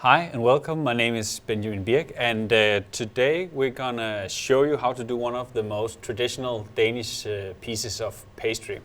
Hi and welcome, my name is Benjamin Birk and today we're gonna show you how to do one of the most traditional Danish pieces of pastry.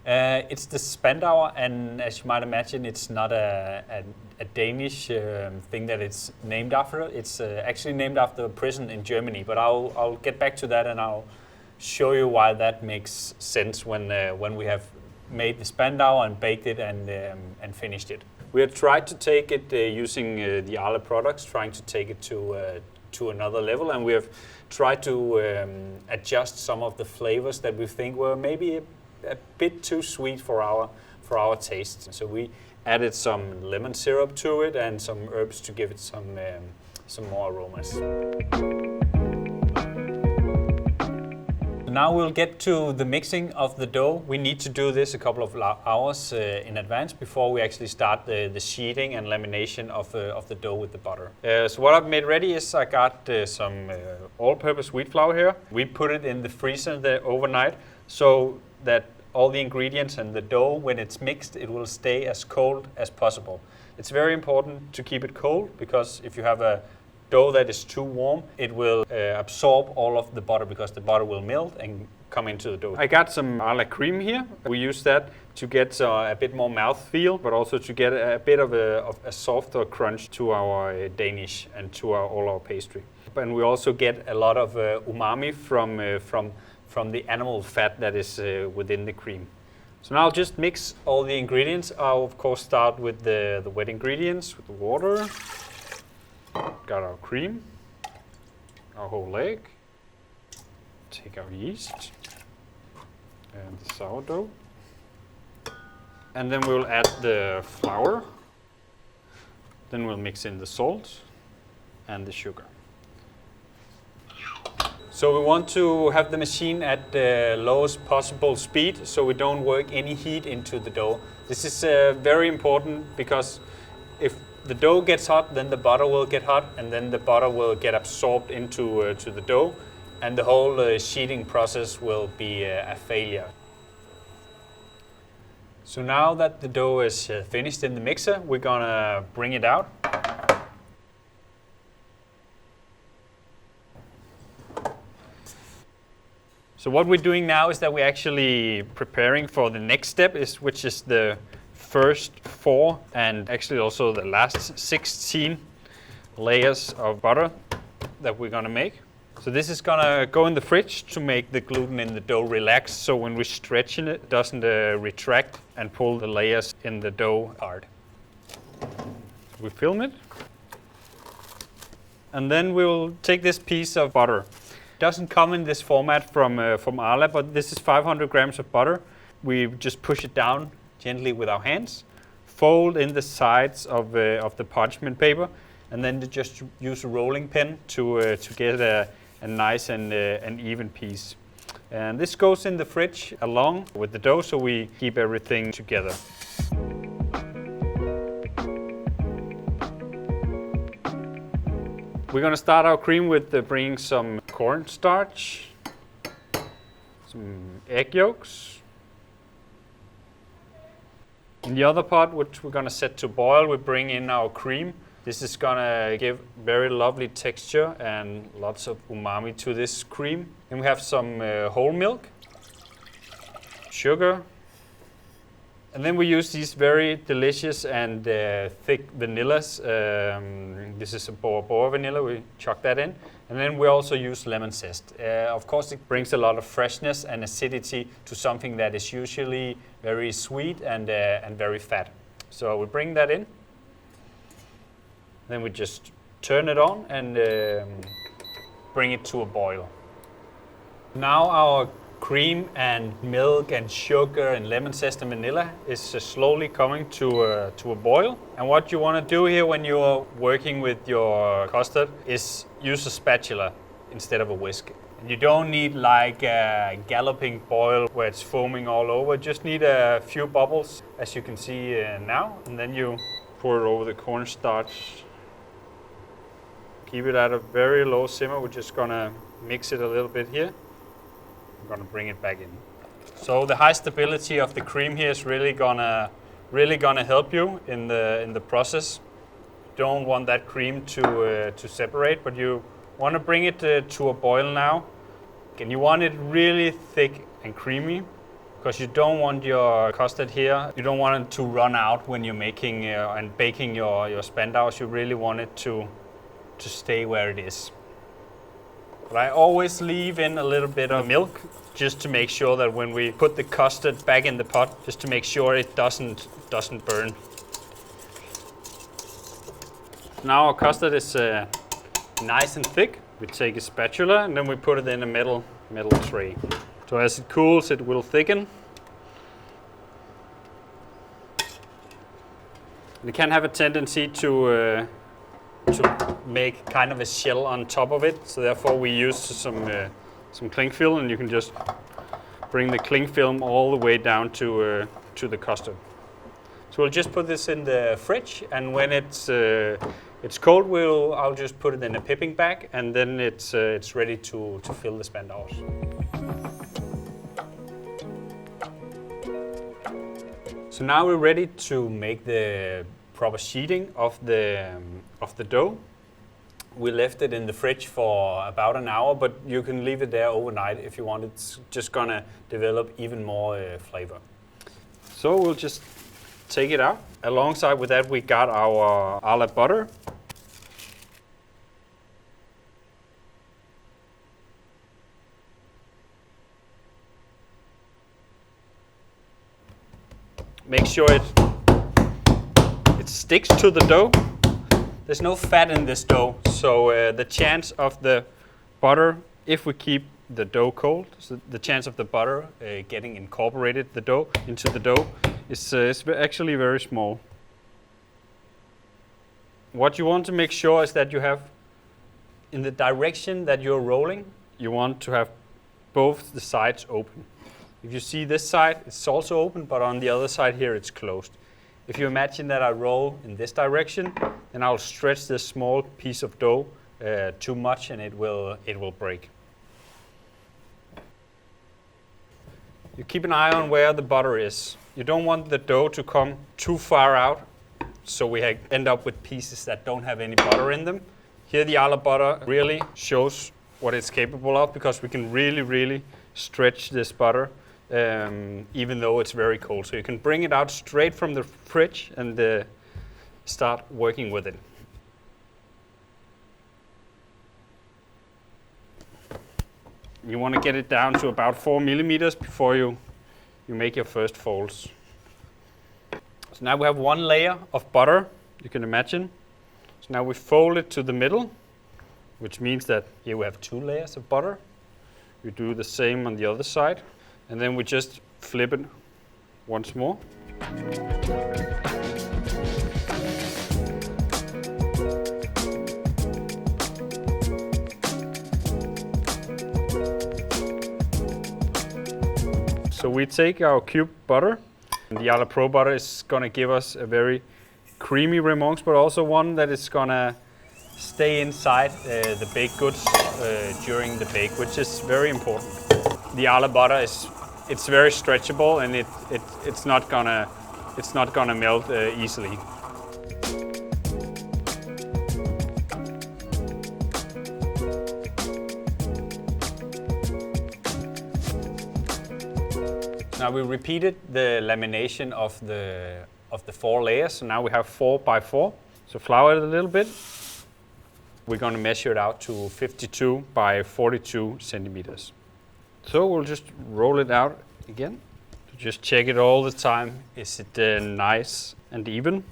It's the Spandauer, and as you might imagine it's not a Danish thing that it's named after. It's actually named after a prison in Germany, but I'll get back to that and I'll show you why that makes sense when we have made the Spandauer and baked it and finished it. We have tried to take it using the Arla products, trying to take it to another level, and we have tried to adjust some of the flavors that we think were maybe a bit too sweet for our taste. So we added some lemon syrup to it and some herbs to give it some more aromas. Now we'll get to the mixing of the dough. We need to do this a couple of hours in advance before we actually start the sheeting and lamination of the dough with the butter. So what I've made ready is I got some all-purpose wheat flour here. We put it in the freezer overnight so that all the ingredients and the dough, when it's mixed, it will stay as cold as possible. It's very important to keep it cold because if you have a dough that is too warm, it will absorb all of the butter because the butter will melt and come into the dough. I got some Arla cream here. We use that to get a bit more mouthfeel, but also to get a bit of a softer crunch to our Danish and to all our pastry. And we also get a lot of umami from the animal fat that is within the cream. So now I'll just mix all the ingredients. I'll of course start with the wet ingredients, with the water. Got our cream, our whole egg, take our yeast and the sourdough, and then we'll add the flour, then we'll mix in the salt and the sugar. So we want to have the machine at the lowest possible speed so we don't work any heat into the dough. This is very important because if the dough gets hot, then the butter will get hot, and then the butter will get absorbed into to the dough, and the whole sheeting process will be a failure. So now that the dough is finished in the mixer, we're gonna bring it out. So what we're doing now is that we're actually preparing for the next step, which is the first 4 and actually also the last 16 layers of butter that we're gonna make. So this is gonna go in the fridge to make the gluten in the dough relax, so when we stretch it doesn't retract and pull the layers in the dough apart. We film it, and then we'll take this piece of butter. It doesn't come in this format from Arla, but this is 500 grams of butter. We just push it down gently with our hands, fold in the sides of the parchment paper, and then just use a rolling pin to get a nice and an even piece. And this goes in the fridge along with the dough, so we keep everything together. We're gonna start our cream with bringing some cornstarch, some egg yolks. In the other pot, which we're gonna set to boil, we bring in our cream. This is gonna give very lovely texture and lots of umami to this cream. Then we have some whole milk, sugar, and then we use these very delicious and thick vanillas. This is a boa vanilla, we chuck that in. And then we also use lemon zest. Of course, it brings a lot of freshness and acidity to something that is usually very sweet and very fat. So we bring that in. Then we just turn it on and bring it to a boil. Now our cream and milk and sugar and lemon zest and vanilla is slowly coming to a boil. And what you want to do here when you're working with your custard is use a spatula instead of a whisk. And you don't need like a galloping boil where it's foaming all over. Just need a few bubbles, as you can see now. And then you pour it over the cornstarch. Keep it at a very low simmer. We're just gonna mix it a little bit here. I'm gonna bring it back in. So the high stability of the cream here is really gonna help you in the process. don't want that cream to separate, but you want to bring it to a boil now. And you want it really thick and creamy, because you don't want your custard here, you don't want it to run out when you're making and baking your Spandauers. You really want it to stay where it is. But I always leave in a little bit of milk, just to make sure that when we put the custard back in the pot, just to make sure it doesn't burn. Now our custard is nice and thick. We take a spatula and then we put it in a metal tray. So as it cools, it will thicken. It can have a tendency to make kind of a shell on top of it. So therefore we use some cling film, and you can just bring the cling film all the way down to the custard. So we'll just put this in the fridge, and when it's cold, I'll just put it in a piping bag, and then it's ready to fill the Spandauers. So now we're ready to make the proper sheeting of the dough. We left it in the fridge for about an hour, but you can leave it there overnight if you want. It's just gonna develop even more flavor. So we'll just take it out. Alongside with that, we got our Arla butter. Make sure it sticks to the dough. There's no fat in this dough, so the chance of the butter, if we keep the dough cold, so the chance of the butter getting incorporated into the dough is actually very small. What you want to make sure is that you have, in the direction that you're rolling, you want to have both the sides open. If you see this side, it's also open, but on the other side here, it's closed. If you imagine that I roll in this direction, then I'll stretch this small piece of dough too much, and it will break. You keep an eye on where the butter is. You don't want the dough to come too far out, so we end up with pieces that don't have any butter in them. Here the Arla butter really shows what it's capable of, because we can really stretch this butter even though it's very cold. So you can bring it out straight from the fridge and start working with it. You want to get it down to about 4 millimeters before you make your first folds. So now we have one layer of butter, you can imagine. So now we fold it to the middle, which means that here we have 2 layers of butter. We do the same on the other side. And then we just flip it once more. So we take our cube butter, and the Arla Pro butter is gonna give us a very creamy Remonce, but also one that is gonna stay inside the baked goods during the bake, which is very important. The Arla butter it's very stretchable, and it's not gonna melt easily. Now we repeated the lamination of the 4 layers, so now we have 4 by 4. So flour it a little bit. We're going to measure it out to 52 by 42 centimeters. So we'll just roll it out again. Just check it all the time. Is it nice and even?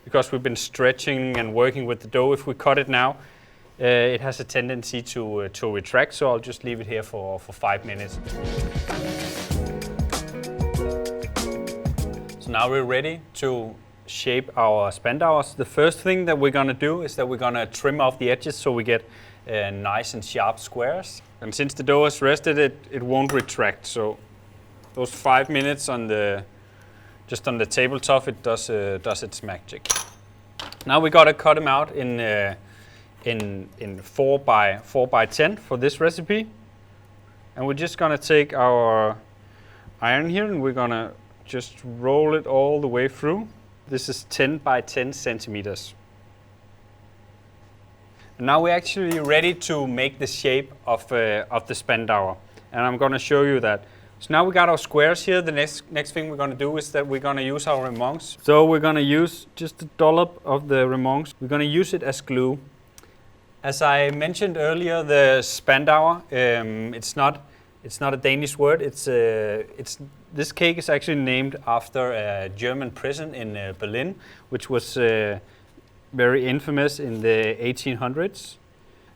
Because we've been stretching and working with the dough, if we cut it now, it has a tendency to retract, so I'll just leave it here for 5 minutes. So now we're ready to shape our Spandauers. The first thing that we're gonna do is that we're gonna trim off the edges so we get nice and sharp squares. And since the dough has rested, it won't retract. So those 5 minutes just on the tabletop, it does its magic. Now we gotta cut them out in 4 by 10 for this recipe. And we're just gonna take our iron here and we're gonna just roll it all the way through. This is 10 by 10 centimeters. And now we're actually ready to make the shape of the Spandauer. And I'm going to show you that. So now we got our squares here. The next thing we're going to do is that we're going to use our Remonce. So we're going to use just a dollop of the Remonce. We're going to use it as glue. As I mentioned earlier, the Spandauer, it's not a Danish word. This cake is actually named after a German prison in Berlin, which was very infamous in the 1800s.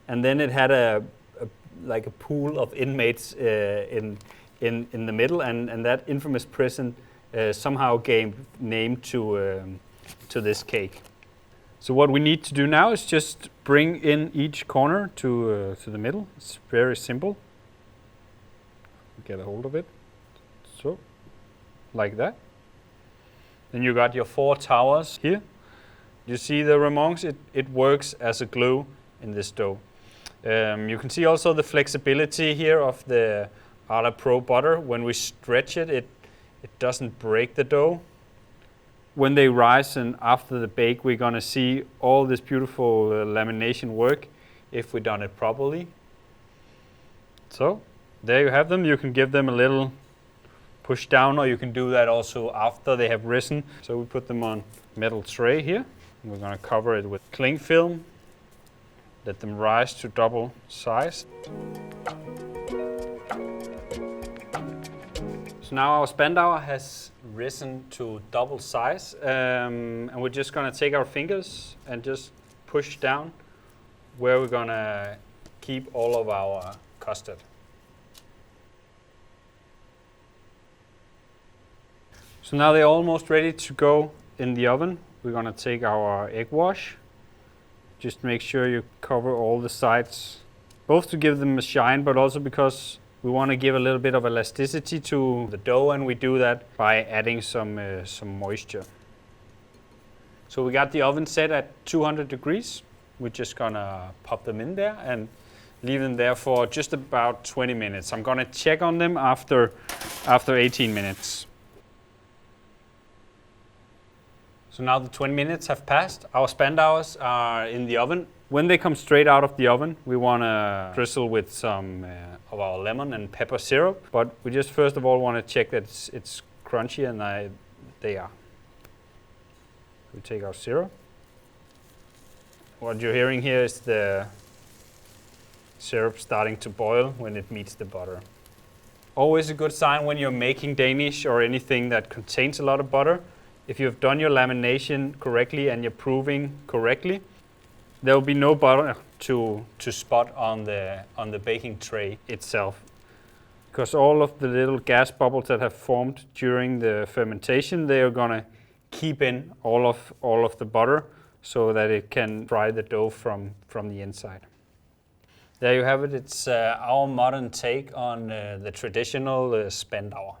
And then it had like a pool of inmates in the middle, and that infamous prison somehow gave name to this cake. So what we need to do now is just bring in each corner to the middle. It's very simple. Get a hold of it, so like that. Then you got your 4 towers here. You see the Remonce, it works as a glue in this dough. You can see also the flexibility here of the Arla Pro butter. When we stretch it, it doesn't break the dough. When they rise and after the bake, we're gonna see all this beautiful lamination work if we done it properly. So there you have them. You can give them a little push down, or you can do that also after they have risen. So we put them on metal tray here. We're gonna cover it with cling film. Let them rise to double size. So now our Spandauer has risen to double size, and we're just gonna take our fingers and just push down where we're gonna keep all of our custard. So now they're almost ready to go in the oven. We're gonna take our egg wash. Just make sure you cover all the sides, both to give them a shine, but also because we want to give a little bit of elasticity to the dough, and we do that by adding some moisture. So we got the oven set at 200 degrees. We're just gonna pop them in there and leave them there for just about 20 minutes. I'm gonna check on them after 18 minutes. So now the 20 minutes have passed. Our Spandauers are in the oven. When they come straight out of the oven, we want to drizzle with some of our lemon and pepper syrup. But we just first of all want to check that it's crunchy, and they are. We take our syrup. What you're hearing here is the syrup starting to boil when it meets the butter. Always a good sign when you're making Danish or anything that contains a lot of butter. If you've done your lamination correctly and you're proving correctly, there will be no butter to spot on the baking tray itself. Because all of the little gas bubbles that have formed during the fermentation, they are gonna keep in all of the butter so that it can fry the dough from the inside. There you have it. It's our modern take on the traditional Spandauer.